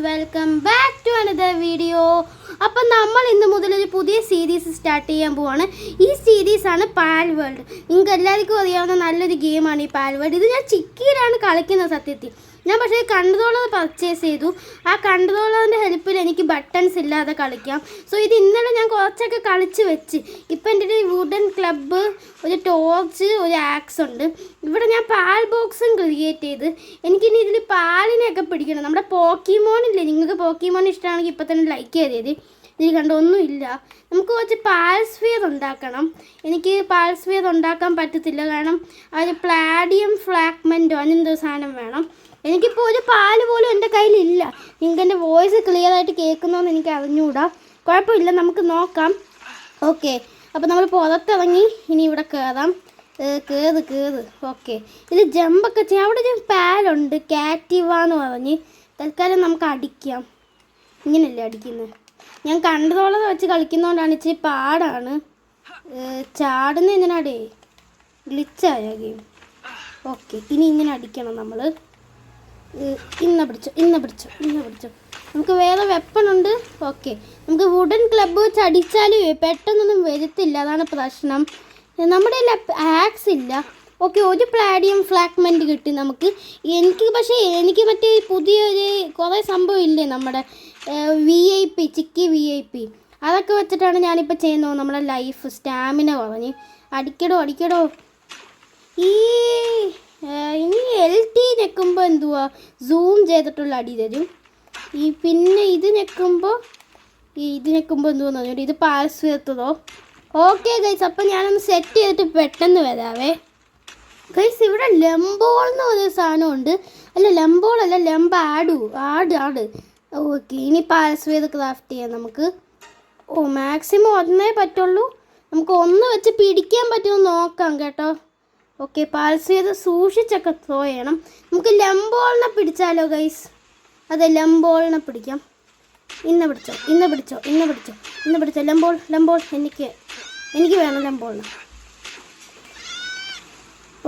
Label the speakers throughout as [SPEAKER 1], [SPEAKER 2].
[SPEAKER 1] Welcome back to another video. അപ്പം നമ്മൾ ഇന്ന് മുതൽ ഒരു പുതിയ സീരീസ് സ്റ്റാർട്ട് ചെയ്യാൻ പോവാണ്. ഈ സീരീസാണ് പാൽ വേൾഡ്. നിങ്ങൾക്ക് എല്ലാവർക്കും അറിയാവുന്ന നല്ലൊരു ഗെയിമാണ് ഈ പാൽ വേൾഡ്. ഇത് ഞാൻ ചിക്കിയിലാണ് കളിക്കുന്നത് സത്യത്തിൽ. ഞാൻ പക്ഷേ കൺട്രോളർ പർച്ചേസ് ചെയ്തു. ആ കൺട്രോളറിൻ്റെ ഹെൽപ്പിൽ എനിക്ക് ബട്ടൺസ് ഇല്ലാതെ കളിക്കാം. സോ ഇത് ഇന്നലെ ഞാൻ കുറച്ചൊക്കെ കളിച്ച് വെച്ച്. ഇപ്പം എൻ്റെ ഒരു വുഡൻ ക്ലബ്ബ്, ഒരു ടോർച്ച്, ഒരു ആക്സ് ഉണ്ട്. ഇവിടെ ഞാൻ പാൽ ബോക്സും ക്രിയേറ്റ് ചെയ്ത് എനിക്കിനി ഇതിൽ പാലിനെയൊക്കെ പിടിക്കണം. നമ്മുടെ പോക്കിമോണില്ലേ, നിങ്ങൾക്ക് പോക്കിമോൺ ഇഷ്ടമാണെങ്കിൽ ഇപ്പം തന്നെ ലൈക്ക് ചെയ്തേത്. ഇതിൽ കണ്ടൊന്നുമില്ല. നമുക്ക് കുറച്ച് പാൽ സ്ഫിയർ ഉണ്ടാക്കണം. എനിക്ക് പാൽ സ്ഫിയർ ഉണ്ടാക്കാൻ പറ്റത്തില്ല, കാരണം അത് പ്ലാഡിയം ഫ്രാഗ്മെൻറ്റോ അങ്ങനെന്തോ സാധനം വേണം. എനിക്കിപ്പോൾ ഒരു പാല് പോലും എൻ്റെ കയ്യിലില്ല. നിങ്ങൾക്ക് എൻ്റെ വോയിസ് ക്ലിയർ ആയിട്ട് കേൾക്കുന്നതെന്ന് എനിക്ക് അറിഞ്ഞുകൂടാ. കുഴപ്പമില്ല, നമുക്ക് നോക്കാം. ഓക്കെ, അപ്പോൾ നമ്മൾ പുറത്തിറങ്ങി ഇനി ഇവിടെ കയറാം. കയറ്. ഓക്കെ, ഇത് ജമ്പൊക്കെ ചെയ്യാം. അവിടെ ഒരു പാലുണ്ട്, കാറ്റിവ എന്ന് പറഞ്ഞ്. തൽക്കാലം നമുക്ക് അടിക്കാം. ഇങ്ങനെയല്ലേ അടിക്കുന്നത്? ഞാൻ കൺട്രോളർ വെച്ച് കളിക്കുന്നതുകൊണ്ടാണ് ഇച്ചിരി പാടാണ്. ചാടുന്ന എന്തിനാടേ? ഗ്ലിച്ചായ ഗെയിം. ഓക്കെ, ഇനി ഇങ്ങനെ അടിക്കണം നമ്മൾ. ഇന്ന പിടിച്ചോ. നമുക്ക് വേറെ വെപ്പണുണ്ട്. ഓക്കെ, നമുക്ക് വുഡൻ ക്ലബ്ബ് വെച്ച് അടിച്ചാലും പെട്ടെന്നൊന്നും വരത്തില്ല, അതാണ് പ്രശ്നം. നമ്മുടെ ആക്സ് ഇല്ല. ഓക്കെ, ഒരു പ്ലാഡിയം ഫ്രാഗ്മെൻറ്റ് കിട്ടി നമുക്ക്. എനിക്ക് മറ്റേ പുതിയൊരു കുറേ സംഭവം ഇല്ലേ, നമ്മുടെ VIP ചിക്കി VIP, അതൊക്കെ വെച്ചിട്ടാണ് ഞാനിപ്പോൾ ചെയ്യുന്നത്. നമ്മുടെ ലൈഫ് സ്റ്റാമിന കുറഞ്ഞ്. അടിക്കടോ. ഇനി LT ഞെക്കുമ്പോൾ എന്തുവാ സൂം ചെയ്തിട്ടുള്ള അടി തരും. പിന്നെ ഇത് ഞെക്കുമ്പോൾ എന്തുവാന്ന് പറഞ്ഞിട്ട് ഇത് പാസ് വരുത്തതോ. ഓക്കെ ഗൈസ്, അപ്പം ഞാനൊന്ന് സെറ്റ് ചെയ്തിട്ട് പെട്ടെന്ന് വരാവേ. ഗൈസ്, ഇവിടെ ലംബോൾ എന്ന് പറഞ്ഞ സാധനമുണ്ട്. അല്ല, ലംബോളല്ല, ആട്. ഓക്കെ, ഇനി പാസ് ചെയ്ത് ക്രാഫ്റ്റ് ചെയ്യാം നമുക്ക്. മാക്സിമം ഒന്നേ പറ്റുള്ളൂ. നമുക്ക് ഒന്ന് വെച്ച് പിടിക്കാൻ പറ്റുമോ നോക്കാം കേട്ടോ. ഓക്കെ, പാൽസ് ചെയ്ത് സൂക്ഷിച്ചൊക്കെ ത്രോ ചെയ്യണം. നമുക്ക് ലംബോളിനെ പിടിച്ചാലോ ഗൈസ്? അതെ, ലംബോളിനെ പിടിക്കാം. ഇന്ന പിടിച്ചോ. ലംബോൾ എനിക്ക് വേണം ലംബോളിന്.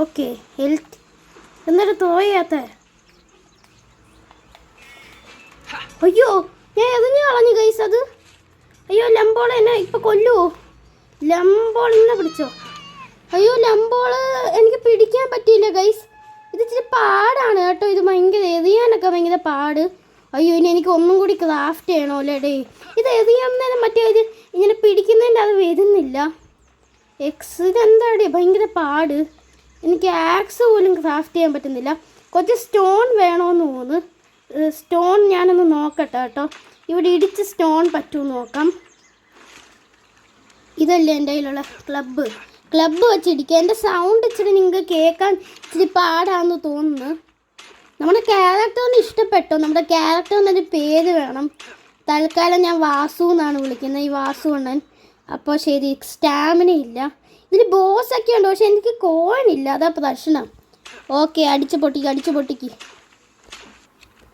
[SPEAKER 1] ഓക്കെ, ഹെൽത്ത് എന്നിട്ട് ത്രോ ചെയ്യാത്ത. അയ്യോ, ഞാൻ എറിഞ്ഞു കളഞ്ഞു ഗൈസ് അത്. അയ്യോ, ലംബോൾ എന്നെ ഇപ്പം കൊല്ലുവോ? ലംബോൾ ഇന്നെ പിടിച്ചോ. അയ്യോ, ലംബോൾ എനിക്ക് പിടിക്കാൻ പറ്റിയില്ല ഗൈസ്. ഇത് ഇച്ചിരി പാടാണ് കേട്ടോ. ഇത് ഭയങ്കര എറിയാനൊക്കെ ഭയങ്കര പാട്. അയ്യോ, ഇനി എനിക്ക് ഒന്നും കൂടി ക്രാഫ്റ്റ് ചെയ്യണമല്ലോ ഡേ. ഇത് എറിയാൻ മറ്റേ ഇത് ഇങ്ങനെ പിടിക്കുന്നതിൻ്റെ അത് വരുന്നില്ല. ഇതെന്താടേ ഭയങ്കര പാട്. എനിക്ക് ആക്സ് പോലും ക്രാഫ്റ്റ് ചെയ്യാൻ പറ്റുന്നില്ല. കുറച്ച് സ്റ്റോൺ വേണമെന്ന് തോന്നുന്നു. സ്റ്റോൺ ഞാനൊന്ന് നോക്കട്ടെ കേട്ടോ. ഇവിടെ ഇടിച്ച് സ്റ്റോൺ പറ്റുമെന്ന് നോക്കാം. ഇതല്ലേ എൻ്റെ കയ്യിലുള്ള ക്ലബ്ബ് വെച്ചിരിക്കുക. എൻ്റെ സൗണ്ട് ഇച്ചിരി നിങ്ങൾക്ക് കേൾക്കാൻ ഇച്ചിരി പാടാന്ന് തോന്നുന്നു. നമ്മുടെ ക്യാരക്ടറിന് ഇഷ്ടപ്പെട്ടോ? നമ്മുടെ ക്യാരക്ടറിനൊരു പേര് വേണം. തൽക്കാലം ഞാൻ വാസു എന്നാണ് വിളിക്കുന്നത്, ഈ വാസു അണ്ണൻ. അപ്പോൾ ശരി, സ്റ്റാമിന ഇല്ല. ഇതിൽ ബോസൊക്കെ ഉണ്ട്, പക്ഷെ എനിക്ക് കോയിനില്ല, അതാ പ്രശ്നം. ഓക്കെ, അടിച്ച് പൊട്ടിക്ക്.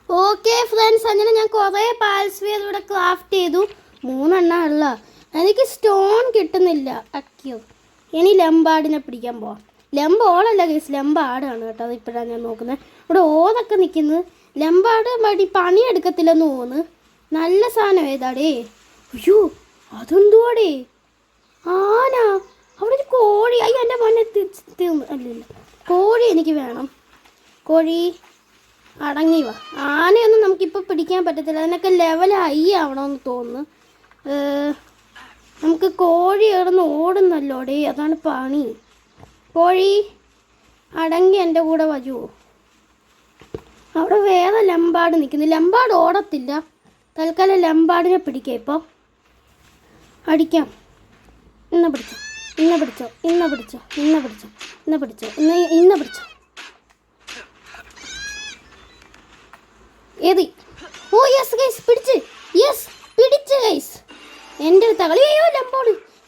[SPEAKER 1] ഓക്കെ ഫ്രണ്ട്സ്, അങ്ങനെ ഞാൻ കുറേ പാൽസ്ഫിയർ ഇവിടെ ക്രാഫ്റ്റ് ചെയ്തു. 3 ഉള്ള. എനിക്ക് സ്റ്റോൺ കിട്ടുന്നില്ല. അയ്യോ, ഇനി ലംബാടിനെ പിടിക്കാൻ പോവാം. ലംബോളല്ല ഗൈസ്, ലംബാടാണ് കേട്ടോ. അത് ഇപ്പോഴാണ് ഞാൻ നോക്കുന്നത്. ഇവിടെ ഓതൊക്കെ നിൽക്കുന്നത്. ലംബാട് പണിയെടുക്കത്തില്ലെന്ന് തോന്നുന്നു. നല്ല സാധനം ഏതാടേ? അയ്യോ, അതെന്തുവാടേ? ആന. അവിടെ ഒരു കോഴി. അയ്യോ, എൻ്റെ മോനെ തീർന്നു. അല്ലല്ല, കോഴി എനിക്ക് വേണം. കോഴി അടങ്ങി വാ. ആനയൊന്നും നമുക്കിപ്പോൾ പിടിക്കാൻ പറ്റത്തില്ല, അതിനൊക്കെ ലെവൽ ഹൈ ആവണമെന്ന് തോന്നുന്നു. നമുക്ക് കോഴി ഇറന്ന് ഓടുന്നല്ലോടേ, അതാണ് പണി. കോഴി അടങ്ങി എൻ്റെ കൂടെ വരുമോ? അവിടെ വേറെ ലംബാട് നിൽക്കുന്നു. ലംബാട് ഓടത്തില്ല. തൽക്കാലം ലംബാടിനെ പിടിക്കാം. ഇപ്പോൾ അടിക്കാം. ഇന്ന പിടിച്ചോ. ഏതി? ഓ യെസ് ഗൈസ്, പിടിച്ച് ഗൈസ്. എൻ്റെ അടുത്ത കളി. അയ്യോ,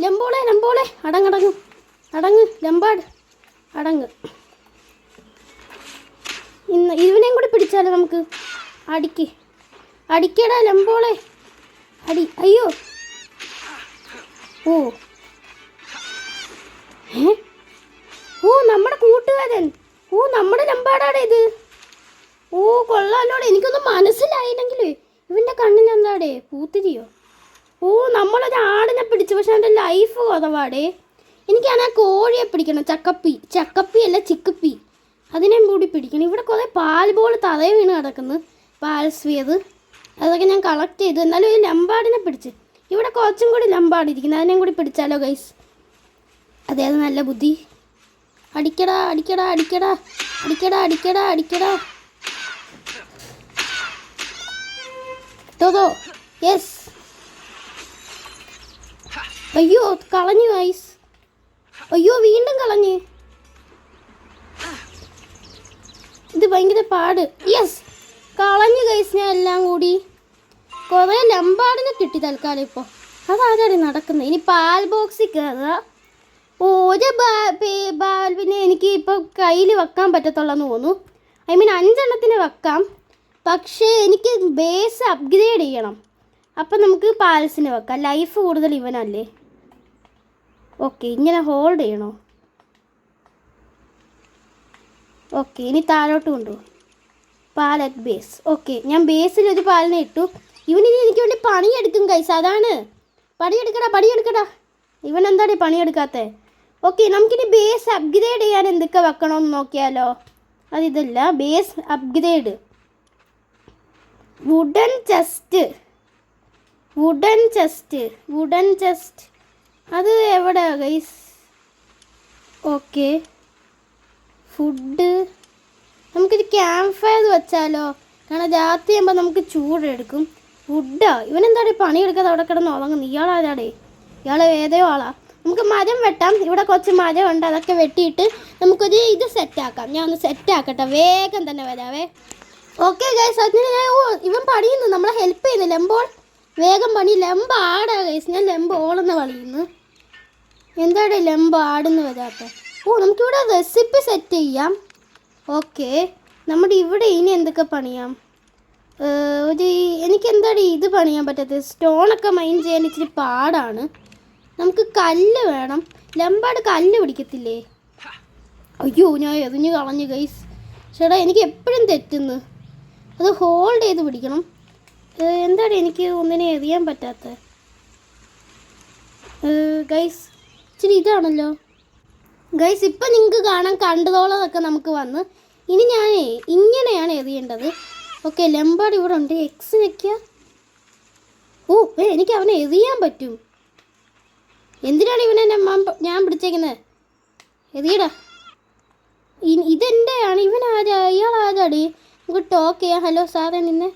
[SPEAKER 1] ലംബോളെ അടങ്ങ് ലംബാട് അടങ്ങ്. ഇതിനെയും കൂടി പിടിച്ചാലോ നമുക്ക്? അടിക്കടാ ലംബോളെ, അടി. അയ്യോ, നമ്മുടെ കൂട്ടുകാരൻ. നമ്മുടെ ലംബാടാടെ ഇത്. കൊള്ളാലോടെ. എനിക്കൊന്നും മനസ്സിലായില്ലെങ്കിലേ ഇവൻ്റെ കണ്ണിൽ എന്താടേ പൂത്തിരിയോ? ഓ നമ്മളൊരു ആടിനെ പിടിച്ചു, പക്ഷെ എൻ്റെ ലൈഫ് കുറവാടേ. എനിക്കാണ് ആ കോഴിയെ പിടിക്കണം, ചക്കപ്പി അല്ല ചിക്കപ്പി, അതിനെയും കൂടി പിടിക്കണം. ഇവിടെ കുറേ പാൽ ബോൾ തറയെ വീണ് കിടക്കുന്നു, പാൽ സ്വിയത്, അതൊക്കെ ഞാൻ കളക്ട് ചെയ്തു. എന്നാലും ഒരു ലംബാടിനെ പിടിച്ച്. ഇവിടെ കുറച്ചും കൂടി ലംബാടിരിക്കുന്നത്, അതിനെയും കൂടി പിടിച്ചാലോ ഗൈസ്? അതെ, അത് നല്ല ബുദ്ധി. അടിക്കടാ അടിക്കടാ അടിക്കടാ അടിക്കടാ അടിക്കടാ അടിക്കടാ. തോതോ യെസ്. അയ്യോ കളഞ്ഞു ഗൈസ്, അയ്യോ വീണ്ടും കളഞ്ഞ്. ഇത് ഭയങ്കര പാട്. യെസ് കളഞ്ഞു ഗൈസ്, ഞാൻ എല്ലാം കൂടി. കുറേ ലംബാടിനെ കിട്ടി തൽക്കാലം ഇപ്പോൾ. അതാരാണ് നടക്കുന്നത്? ഇനി പാൽ ബോക്സിൽ കയറുക. ഒരു ബാൽവിനെ എനിക്ക് ഇപ്പോൾ കയ്യിൽ വെക്കാൻ പറ്റത്തുള്ളെന്ന് തോന്നുന്നു. ഐ മീൻ 5 എണ്ണത്തിന് വെക്കാം, പക്ഷേ എനിക്ക് ബേസ് അപ്ഗ്രേഡ് ചെയ്യണം. അപ്പം നമുക്ക് പാൽസിന് വെക്കാം. ലൈഫ് കൂടുതൽ ഇവനല്ലേ. ഓക്കെ, ഇങ്ങനെ ഹോൾഡ് ചെയ്യണോ? ഓക്കെ, ഇനി താഴോട്ട് കൊണ്ടുപോകും. പാൽ അറ്റ് ബേസ്. ഓക്കെ, ഞാൻ ബേസിൽ ഒരു പാലിനെ ഇട്ടു. ഇവനിനി എനിക്ക് വേണ്ടി പണിയെടുക്കും ഗൈസ്, അതാണ്. പണിയെടുക്കടാ. ഇവൻ എന്താണ് പണിയെടുക്കാത്തത്? ഓക്കെ, നമുക്കിനി ബേസ് അപ്ഗ്രേഡ് ചെയ്യാൻ എന്തൊക്കെ വെക്കണമെന്ന് നോക്കിയാലോ? അതിതല്ല, ബേസ് അപ്ഗ്രേഡ്. വുഡൻ ചെസ്റ്റ് അത് എവിടെയാ ഗൈസ്? Okay, food. നമുക്കൊരു ക്യാമ്പ് ഫയർ വെച്ചാലോ? കാരണം രാത്രി ആകുമ്പോൾ നമുക്ക് ചൂടെടുക്കും. ഫുഡാ. ഇവനെന്താടേ പണിയെടുക്കാതെ അവിടെ കിടന്ന് ഉറങ്ങുന്നു? ഇയാളാരാടേ? ഇയാളെ ഏതോ ആളാ. നമുക്ക് മരം വെട്ടാം. ഇവിടെ കുറച്ച് മരം ഉണ്ട്, അതൊക്കെ വെട്ടിയിട്ട് നമുക്കൊരു ഇത് സെറ്റാക്കാം. ഞാൻ ഒന്ന് സെറ്റാക്കട്ടെ, വേഗം തന്നെ വരാവേ. ഓക്കെ ഗൈസ്, അതിന് ഞാൻ ഇവൻ പണിയുന്നു, നമ്മളെ ഹെൽപ്പ് ചെയ്യുന്നു. ലംബോൾ വേഗം പണി. ലംബ ആടാ ഗൈസ്, ഞാൻ ലംബോളെന്ന് പണിയുന്നു. എന്താടേ ലംബ ആടെന്ന് വരാത്ത? നമുക്കിവിടെ റെസിപ്പി സെറ്റ് ചെയ്യാം. ഓക്കെ, നമ്മുടെ ഇവിടെ ഇനി എന്തൊക്കെ പണിയാം? എനിക്ക് എന്താടി ഇത് പണിയാൻ പറ്റാത്തത്? സ്റ്റോണൊക്കെ മൈൻ ചെയ്യാൻ ഇച്ചിരി പാടാണ്. നമുക്ക് കല്ല് വേണം. ലംബാട് കല്ല് പിടിക്കത്തില്ലേ? അയ്യോ, ഞാൻ എറിഞ്ഞു കളഞ്ഞു ഗൈസ്. ചേട്ടാ, എനിക്ക് എപ്പോഴും തെറ്റുന്നു. അത് ഹോൾഡ് ചെയ്ത് പിടിക്കണം. എന്താണ് എനിക്ക് ഒന്നിനെ എറിയാൻ പറ്റാത്തത്? ഗൈസ്, ഇച്ചിരി ഇതാണല്ലോ ഗൈസ്. ഇപ്പം നിങ്ങൾക്ക് കാണാൻ കണ്ടതോളമൊക്കെ നമുക്ക് വന്ന്. ഇനി ഞാനേ ഇങ്ങനെയാണ് എറിയേണ്ടത്. ഓക്കെ, ലംബാട് ഇവിടെ ഉണ്ട്. എക്സ് നിൽക്കുക. എനിക്ക് അവനെ എറിയാൻ പറ്റും. എന്തിനാണ് ഇവനെ ഞാൻ പിടിച്ചേക്കുന്നത്? എറിയടാ. ഇതെൻ്റെയാണ്. ഇയാൾ ആരാടി? നമുക്ക് ടോക്ക് ചെയ്യാം. ഹലോ സാറേ, നിന്നെ.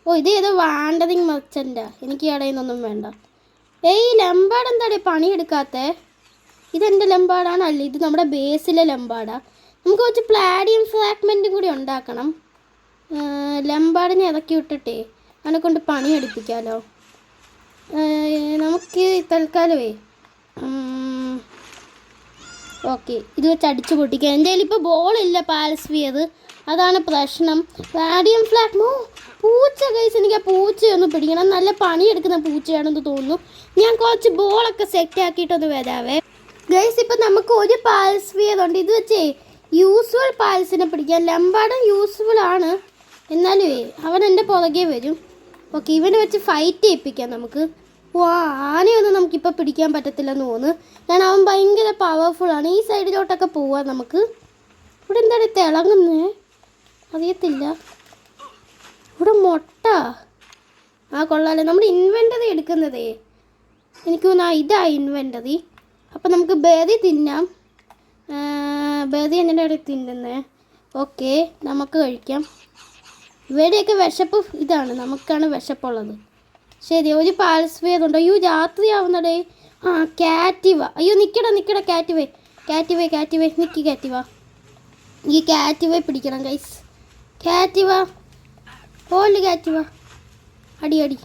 [SPEAKER 1] ഇതേതോ വാണ്ടറിങ് മെർച്ചൻ്റാ. എനിക്ക് ഇടയിൽ നിന്നൊന്നും വേണ്ട. ലംബാട് എന്താടേ പണിയെടുക്കാത്തേ? ഇതെൻ്റെ ലംബാടാണ്. അല്ല, ഇത് നമ്മുടെ ബേസിലെ ലംബാടാ. നമുക്ക് കുറച്ച് പ്ലാഡിയം ഫ്രാഗ്മെൻറ്റും കൂടി ഉണ്ടാക്കണം. ലംബാടിനെ ഇറക്കി വിട്ടിട്ടേ അവനെ കൊണ്ട് പണിയെടുപ്പിക്കാമല്ലോ. നമുക്ക് തൽക്കാലമേ ഓക്കെ, ഇത് വെച്ച് അടിച്ചു പൊട്ടിക്കാം. എൻ്റെ കയ്യിൽ ഇപ്പോൾ ബോളില്ല പാൽസ്ഫിയർ, അതാണ് പ്രശ്നം. പ്ലാഡിയം ഫ്ലാഗ്. പൂച്ച ഗൈസ്, എനിക്ക് ആ പൂച്ചയൊന്ന് പിടിക്കണം. നല്ല പണിയെടുക്കുന്ന പൂച്ചയാണെന്ന് തോന്നുന്നു. ഞാൻ കുറച്ച് ബോളൊക്കെ സെറ്റ് ആക്കിയിട്ടൊന്ന് വരാവേ ഗൈസ്. ഇപ്പം നമുക്ക് ഒരു പാൽസ്ഫിയർ ഉണ്ട്. ഇത് വെച്ചേ യൂസ്ഫുൾ പാൽസിനെ പിടിക്കാം. ലംബാടും യൂസ്ഫുൾ ആണ്, എന്നാലും അവൻ എൻ്റെ പുറകെ വരും. ഓക്കെ, ഇവനെ വെച്ച് ഫൈറ്റ് ചെയ്യിപ്പിക്കാം നമുക്ക്. ആനയൊന്നും നമുക്കിപ്പോൾ പിടിക്കാൻ പറ്റത്തില്ലെന്ന് തോന്നുന്നു, കാരണം അവൻ ഭയങ്കര പവർഫുള്ളാണ്. ഈ സൈഡിലോട്ടൊക്കെ പോവാം നമുക്ക്. ഇവിടെ എന്താണ് തിളങ്ങുന്നേ? അറിയത്തില്ല. ഇവിടെ മുട്ട. കൊള്ളാലോ. നമ്മുടെ ഇൻവെൻ്ററി എടുക്കുന്നതേ എനിക്ക് തോന്നുന്നു ഇതാ ഇൻവെൻ്ററി. അപ്പം നമുക്ക് ബെറി തിന്നാം. ബെറി എൻ്റെ ഇടയിൽ തിന്നുന്നേ. ഓക്കെ, നമുക്ക് കഴിക്കാം. ഇവിടെയൊക്കെ വിശപ്പ് ഇതാണ്, നമുക്കാണ് വിശപ്പുള്ളത്. ശരി, ഒരു പാൽസ്ഫിയർ ഉണ്ട്. അയ്യോ, രാത്രിയാവുന്നടേ. കാറ്റിവ. അയ്യോ, നിൽക്കടാ കാറ്റിവേ. നിൽക്കി കാറ്റിവ. ഈ കാറ്റിവെ പിടിക്കണം ഗൈസ്. കാറ്റിവ ഓല് കാറ്റിവ. അടി അടി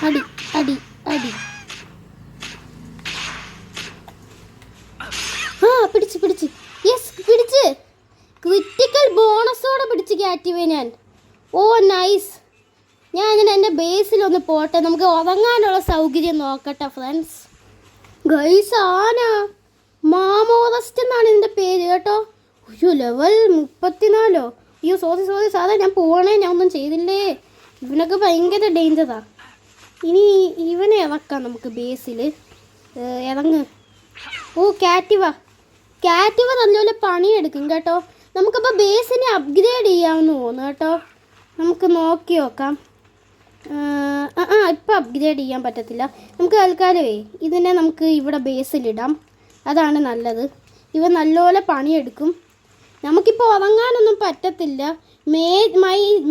[SPEAKER 1] അടി അടി അടി. പിടിച്ച് യെസ്, പിടിച്ച്. ക്രിറ്റിക്കൽ ബോണസോടെ പിടിച്ച് കാറ്റിവേ ഞാൻ. നൈസ്. ഞാൻ അങ്ങനെ എൻ്റെ ബേസിലൊന്ന് പോട്ടെ, നമുക്ക് ഉറങ്ങാനുള്ള സൗകര്യം നോക്കട്ടെ ഫ്രണ്ട്സ്. ഗൈസ്, ആന മാമോറസ്റ്റ് എന്നാണ് ഇതിൻ്റെ പേര് കേട്ടോ. അയ്യോ, ലെവൽ 34. അയ്യോ സോറി സാറേ, ഞാൻ പോകണേ, ഞാൻ ഒന്നും ചെയ്തില്ലേ. ഇവനൊക്കെ ഭയങ്കര ഡേഞ്ചറാണ്. ഇനി ഇവനെ ഇറക്കാം നമുക്ക് ബേസിൽ. ഇറങ്ങ്. ഓ കാറ്റിവ നല്ലപോലെ പണിയെടുക്കും കേട്ടോ. നമുക്കപ്പോൾ ബേസിനെ അപ്ഗ്രേഡ് ചെയ്യാമെന്ന് തോന്നുന്നു കേട്ടോ. നമുക്ക് നോക്കി നോക്കാം. ഇപ്പം അപ്ഗ്രേഡ് ചെയ്യാൻ പറ്റത്തില്ല. നമുക്ക് തൽക്കാലമേ ഇതിനെ നമുക്ക് ഇവിടെ ബേസിലിടാം. അതാണ് നല്ലത്. ഇവ നല്ലപോലെ പണിയെടുക്കും. നമുക്കിപ്പോൾ ഉറങ്ങാനൊന്നും പറ്റത്തില്ല.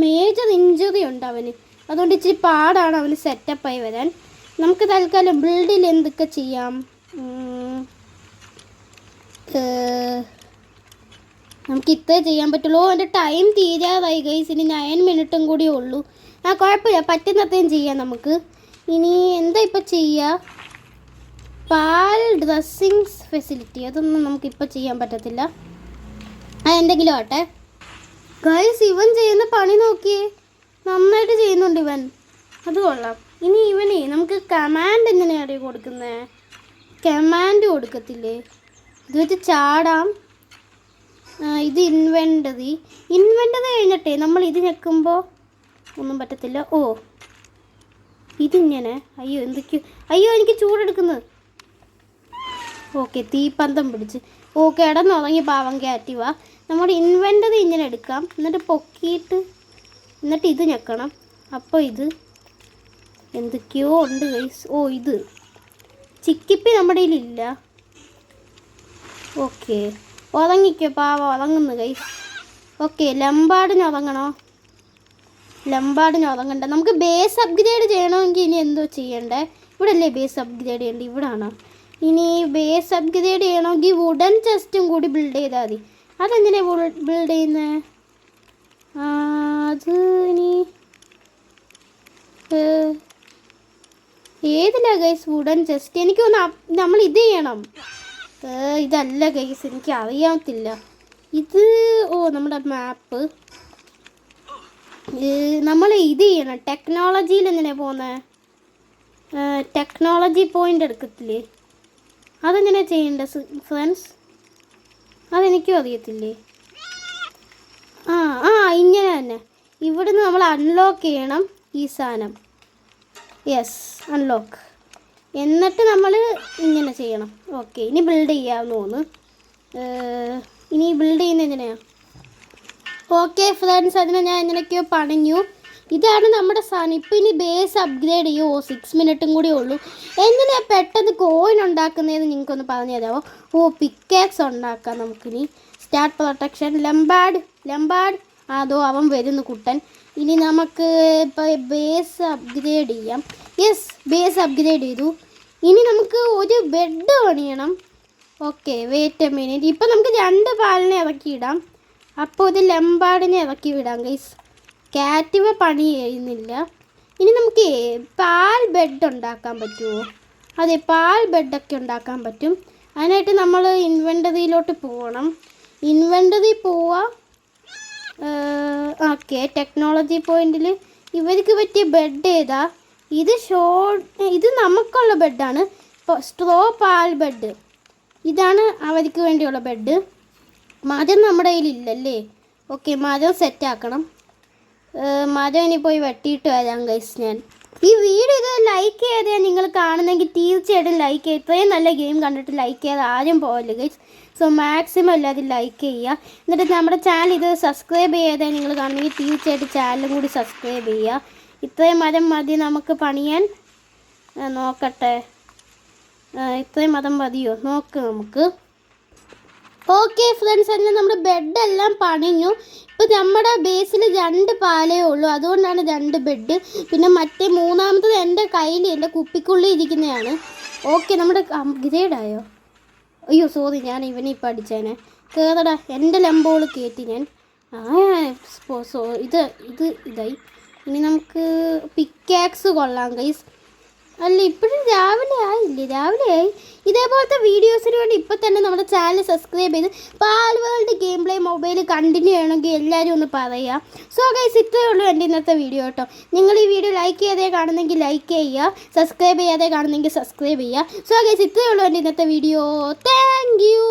[SPEAKER 1] മേജർ ഇഞ്ചുറി ഉണ്ട് അവന്. അതുകൊണ്ട് ഇച്ചിരി പാടാണ് അവന് സെറ്റപ്പായി വരാൻ. നമുക്ക് തൽക്കാലം ബിൽഡിൽ എന്തൊക്കെ ചെയ്യാം? നമുക്ക് ഇത്രേ ചെയ്യാൻ പറ്റുള്ളൂ. എൻ്റെ ടൈം തീരാതായി ഗൈസ്. ഇനി 9 മിനിറ്റും കൂടിയേ ഉള്ളൂ. കുഴപ്പമില്ല, പറ്റുന്നത്രയും ചെയ്യാം നമുക്ക്. ഇനി എന്താ ഇപ്പം ചെയ്യുക? പാൽ ഡ്രസ്സിങ് ഫെസിലിറ്റി അതൊന്നും നമുക്കിപ്പോൾ ചെയ്യാൻ പറ്റത്തില്ല. എന്തെങ്കിലും ആട്ടെ ഗൈസ്. ഇവൻ ചെയ്യുന്ന പണി നോക്കിയേ, നന്നായിട്ട് ചെയ്യുന്നുണ്ട് ഇവൻ. അത് കൊള്ളാം. ഇനി ഇവനെ നമുക്ക് കമാൻഡ് എങ്ങനെയാണ് കൊടുക്കുന്നത്? കമാൻഡ് കൊടുക്കത്തില്ലേ? ഇത് വെച്ച് ചാടാം. ഇത് ഇൻവെൻ്ററി കഴിഞ്ഞിട്ടേ നമ്മൾ ഇത് ഞെക്കുമ്പോൾ ഒന്നും പറ്റത്തില്ല. ഓ ഇതിങ്ങനെ. അയ്യോ എനിക്ക് ചൂടെടുക്കുന്നത്. ഓക്കെ, തീപ്പന്തം പിടിച്ച്. ഓക്കെ, കിടന്നുറങ്ങി പാവം കയറ്റുക. നമ്മുടെ ഇൻവെൻ്ററി ഇങ്ങനെ എടുക്കാം. എന്നിട്ട് പൊക്കിയിട്ട് എന്നിട്ട് ഇത് ഞെക്കണം. അപ്പോൾ ഇത് എന്തൊക്കെയോ ഉണ്ട് ഗൈസ്. ഓ ഇത് ചിക്കിപ്പി നമ്മുടെ കയ്യിലില്ല. ഓക്കെ, ഉറങ്ങിക്കോ പാവം, ഉറങ്ങുന്നു ഗൈസ്. ഓക്കെ, ലംബാർഡിന് ഉറങ്ങണോ? ലംബാർഡിന് ഉറങ്ങണ്ട. നമുക്ക് ബേസ് അപ്ഗ്രേഡ് ചെയ്യണമെങ്കിൽ ഇനി എന്തോ ചെയ്യണ്ടേ? ഇവിടെ അല്ലേ ബേസ് അപ്ഗ്രേഡ് ചെയ്യേണ്ടത്? ഇവിടാണോ? ഇനി ബേസ് അപ്ഗ്രേഡ് ചെയ്യണമെങ്കിൽ വുഡൻ ചെസ്റ്റും കൂടി ബിൽഡ് ചെയ്താൽ മതി. അതെങ്ങനെയാണ് ബിൽഡ് ചെയ്യുന്നത്? അത് ഇനി ഏതിലാ ഗൈസ് വുഡൻ ചെസ്റ്റ്? എനിക്ക് നമ്മൾ ഇത് ചെയ്യണം. ഇതല്ല ഗൈസ്, എനിക്ക് അറിയാത്തില്ല ഇത്. ഓ നമ്മുടെ മാപ്പ്. നമ്മൾ ഇത് ചെയ്യണം. ടെക്നോളജിയിൽ എങ്ങനെയാണ് പോകുന്നത്? ടെക്നോളജി പോയിൻ്റ് എടുക്കത്തില്ലേ? അതെങ്ങനെയാണ് ചെയ്യേണ്ടത് ഫ്രണ്ട്സ്? അതെനിക്കും അറിയത്തില്ലേ. ഇങ്ങനെ തന്നെ. ഇവിടുന്ന് നമ്മൾ അൺലോക്ക് ചെയ്യണം ഈ സാധനം. Yes, unlock. എന്നിട്ട് നമ്മൾ ഇങ്ങനെ ചെയ്യണം. ഓക്കെ, ഇനി ബിൽഡ് ചെയ്യാമെന്ന് തോന്നുന്നു. ഇനി ബിൽഡ് ചെയ്യുന്നത് എങ്ങനെയാണ്? ഓക്കെ ഫ്രണ്ട്സ്, അതിനെ ഞാൻ എങ്ങനെയൊക്കെയോ പണിഞ്ഞു. ഇതാണ് നമ്മുടെ സാധനം. ഇപ്പം ഇനി ബേസ് അപ്ഗ്രേഡ് ചെയ്യുമോ? 6 മിനിറ്റും കൂടി ഉള്ളൂ. എങ്ങനെയാണ് പെട്ടെന്ന് കോയിൻ ഉണ്ടാക്കുന്നതെന്ന് നിങ്ങൾക്കൊന്ന് പറഞ്ഞു തരാമോ? പിക്കാക്സ് ഉണ്ടാക്കാം നമുക്കിനി. Start protection. ലംബാർഡ് അതോ അവൻ വരുന്നു കുട്ടൻ. ഇനി നമുക്ക് ഇപ്പോൾ ബേസ് അപ്ഗ്രേഡ് ചെയ്യാം. യെസ്, ബേസ് അപ്ഗ്രേഡ് ചെയ്തു. ഇനി നമുക്ക് ഒരു ബെഡ് പണിയണം. Okay, wait a minute. ഇപ്പം നമുക്ക് 2 പാലിനെ ഇറക്കിയിടാം. അപ്പോൾ ഇത് ലംബാർഡിനെ ഇറക്കി വിടാം ഗൈസ്. കാറ്റിവ പണി ചെയ്യുന്നില്ല. ഇനി നമുക്ക് പാൽ ബെഡ് ഉണ്ടാക്കാൻ പറ്റുമോ? അതെ, പാൽ ബെഡൊക്കെ ഉണ്ടാക്കാൻ പറ്റും. അതിനായിട്ട് നമ്മൾ ഇൻവെൻ്ററിയിലോട്ട് പോകണം. ഇൻവെൻ്ററി പോവുക. ഓക്കെ, ടെക്നോളജി പോയിന്റിൽ ഇവർക്ക് പറ്റിയ ബെഡ് ഏതാ? ഇത് നമുക്കുള്ള ബെഡാണ്. സ്ട്രോ പാൽ ബെഡ്. ഇതാണ് അവർക്ക് വേണ്ടിയുള്ള ബെഡ്. മരം നമ്മുടെ കയ്യിലില്ലല്ലേ? ഓക്കെ, മരം സെറ്റാക്കണം. മരം ഇനി പോയി വെട്ടിയിട്ട് വരാം ഗൈസ്. ഞാൻ ഈ വീഡിയോ ഇത് ലൈക്ക് ചെയ്യാതെ നിങ്ങൾ കാണുന്നെങ്കിൽ തീർച്ചയായിട്ടും ലൈക്ക് ചെയ്യുക. ഇത്രയും നല്ല ഗെയിം കണ്ടിട്ട് ലൈക്ക് ചെയ്യാതെ ആരും പോകല്ലേ ഗൈസ്. സോ മാക്സിമം എല്ലാവരും ലൈക്ക് ചെയ്യുക. എന്നിട്ട് നമ്മുടെ ചാനൽ ഇത് സബ്സ്ക്രൈബ് ചെയ്യാതെ നിങ്ങൾ കാണുന്നെങ്കിൽ തീർച്ചയായിട്ടും ചാനലും കൂടി സബ്സ്ക്രൈബ് ചെയ്യുക. ഇത്രയും മരം മതി നമുക്ക് പണിയാൻ. നോക്കട്ടെ, ഇത്രയും മരം മതിയോ? നോക്ക് നമുക്ക്. ഓക്കെ ഫ്രണ്ട്സ്, അതിന് നമ്മുടെ ബെഡെല്ലാം പണിഞ്ഞു. ഇപ്പോൾ നമ്മുടെ ബേസിൽ 2 പാലേ ഉള്ളൂ. അതുകൊണ്ടാണ് 2 ബെഡ്. പിന്നെ മറ്റേ മൂന്നാമത്തത് എൻ്റെ കയ്യിൽ, എൻ്റെ കുപ്പിക്കുള്ളിൽ ഇരിക്കുന്നതാണ്. ഓക്കെ, നമ്മുടെ അപ്ഗ്രേഡായോ? അയ്യോ സോറി, ഞാൻ ഇവനെ ഇപ്പം അടിച്ചേനെ. കയറടാ, എൻ്റെ ലംബോൾ കയറ്റി ഞാൻ. ഇതായി. ഇനി നമുക്ക് പിക്കാക്സ് കൊള്ളാം ഗൈസ്. അല്ല, ഇപ്പോഴും രാവിലെ ആയി. ഇതേപോലത്തെ വീഡിയോസിന് വേണ്ടി ഇപ്പോൾ തന്നെ നമ്മുടെ ചാനൽ സബ്സ്ക്രൈബ് ചെയ്ത് പാൽ world game play mobile continue ചെയ്യണമെങ്കിൽ എല്ലാവരും ഒന്ന് പറയുക. സോ ഗൈസ്, ഇത്രയേ ഉള്ളൂ എൻ്റെ ഇന്നത്തെ വീഡിയോ കേട്ടോ. നിങ്ങൾ ഈ വീഡിയോ ലൈക്ക് ചെയ്യാതെ കാണുന്നെങ്കിൽ ലൈക്ക് ചെയ്യുക, സബ്സ്ക്രൈബ് ചെയ്യാതെ കാണുന്നെങ്കിൽ സബ്സ്ക്രൈബ് ചെയ്യുക. സോ ഗൈസ്, ഇത്രയേ ഉള്ളൂ എൻ്റെ ഇന്നത്തെ വീഡിയോ. Thank you.